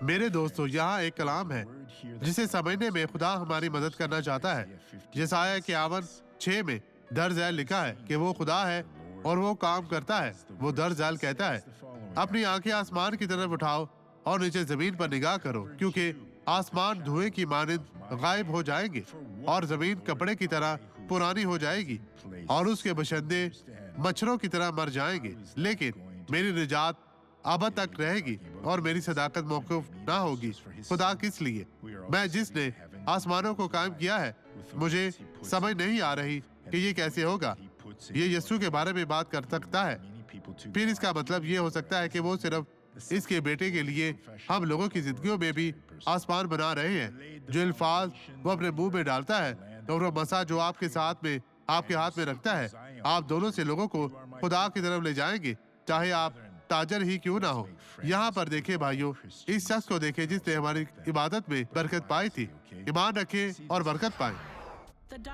میرے دوستو، یہاں ایک کلام ہے جسے سمجھنے میں خدا ہماری مدد کرنا چاہتا ہے۔ یسایہ کے 51:6 میں در ذیل لکھا ہے کہ وہ خدا ہے اور وہ کام کرتا ہے۔ وہ در ذیل کہتا ہے، اپنی آنکھیں آسمان کی طرف اٹھاؤ اور نیچے زمین پر نگاہ کرو، کیونکہ آسمان دھوئے کی مانند غائب ہو جائیں گے اور زمین کپڑے کی طرح پرانی ہو جائے گی اور اس کے باشندے مچھروں کی طرح مر جائیں گے، لیکن میری نجات ابد تک رہے گی اور میری صداقت موقوف نہ ہوگی۔ خدا کس لیے؟ میں جس نے آسمانوں کو قائم کیا ہے، مجھے سمجھ نہیں آ رہی کہ یہ کیسے ہوگا۔ یہ یسوع کے بارے میں بات کر سکتا ہے، پھر اس کا مطلب یہ ہو سکتا ہے کہ وہ صرف اس کے بیٹے کے لیے ہم لوگوں کی زندگیوں میں بھی آسمان بنا رہے ہیں۔ جو الفاظ وہ اپنے منہ میں ڈالتا ہے اور وہ مسا جو آپ کے ہاتھ میں رکھتا ہے، آپ دونوں سے لوگوں کو خدا کی طرف لے جائیں گے، چاہے آپ تاجر ہی کیوں نہ ہو۔ یہاں پر دیکھیں بھائیوں، اس شخص کو دیکھیں جس نے ہماری عبادت میں برکت پائی تھی۔ ایمان رکھیں اور برکت پائیں۔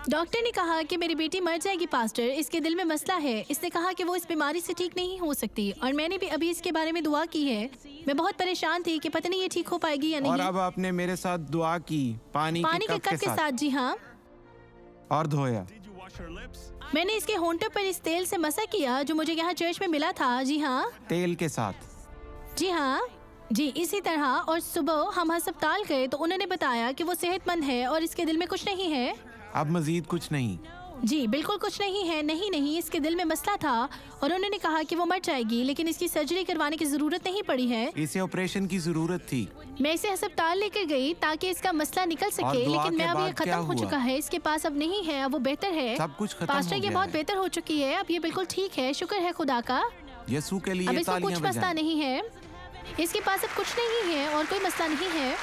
ڈاکٹر نے کہا کہ میری بیٹی مر جائے گی پاسٹر، اس کے دل میں مسئلہ ہے۔ اس نے کہا کہ وہ اس بیماری سے ٹھیک نہیں ہو سکتی، اور میں نے بھی ابھی اس کے بارے میں دعا کی ہے۔ میں بہت پریشان تھی کہ پتہ نہیں یہ ٹھیک ہو پائے گی یا نہیں۔ اور اب آپ نے میرے ساتھ دعا کی پانی کے کپ کے ساتھ؟ جی ہاں۔ اور دھویا؟ میں نے اس کے ہونٹوں پر اس تیل سے مسا کیا جو مجھے یہاں چرچ میں ملا تھا۔ جی ہاں، تیل کے ساتھ؟ جی ہاں جی، اسی طرح۔ اور صبح ہم ہسپتال گئے تو انہوں نے بتایا کہ وہ صحت مند ہے اور اس کے دل میں کچھ نہیں ہے۔ اب مزید کچھ نہیں؟ جی بالکل کچھ نہیں ہے۔ نہیں، اس کے دل میں مسئلہ تھا اور انہوں نے کہا کہ وہ مر جائے گی، لیکن اس کی سرجری کروانے کی ضرورت نہیں پڑی ہے۔ اسے آپریشن کی ضرورت تھی۔ میں اسے ہسپتال لے کر گئی تاکہ اس کا مسئلہ نکل سکے، لیکن میں اب یہ ختم ہو چکا ہے۔ اس کے پاس اب نہیں ہے، اب وہ بہتر ہے۔ سب کچھ ختم پاسٹر ہو یہ گیا بہت ہے۔ بہتر ہو چکی ہے، اب یہ بالکل ٹھیک ہے، شکر ہے خدا کا۔ یسوع کے اب لیے اس کو تالیاں کچھ مسئلہ بجائیں۔ نہیں ہے، اس کے پاس اب کچھ نہیں ہے اور کوئی مسئلہ نہیں ہے۔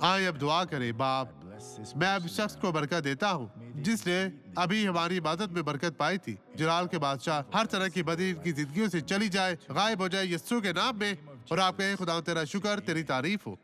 آئیں اب دعا کریں۔ باپ، میں اب شخص کو برکت دیتا ہوں جس نے ابھی ہماری عبادت میں برکت پائی تھی۔ جلال کے بادشاہ، ہر طرح کی بدی ان کی زندگیوں سے چلی جائے، غائب ہو جائے یسوع کے نام میں، اور آپ کہیں خدا تیرا شکر، تیری تعریف ہو۔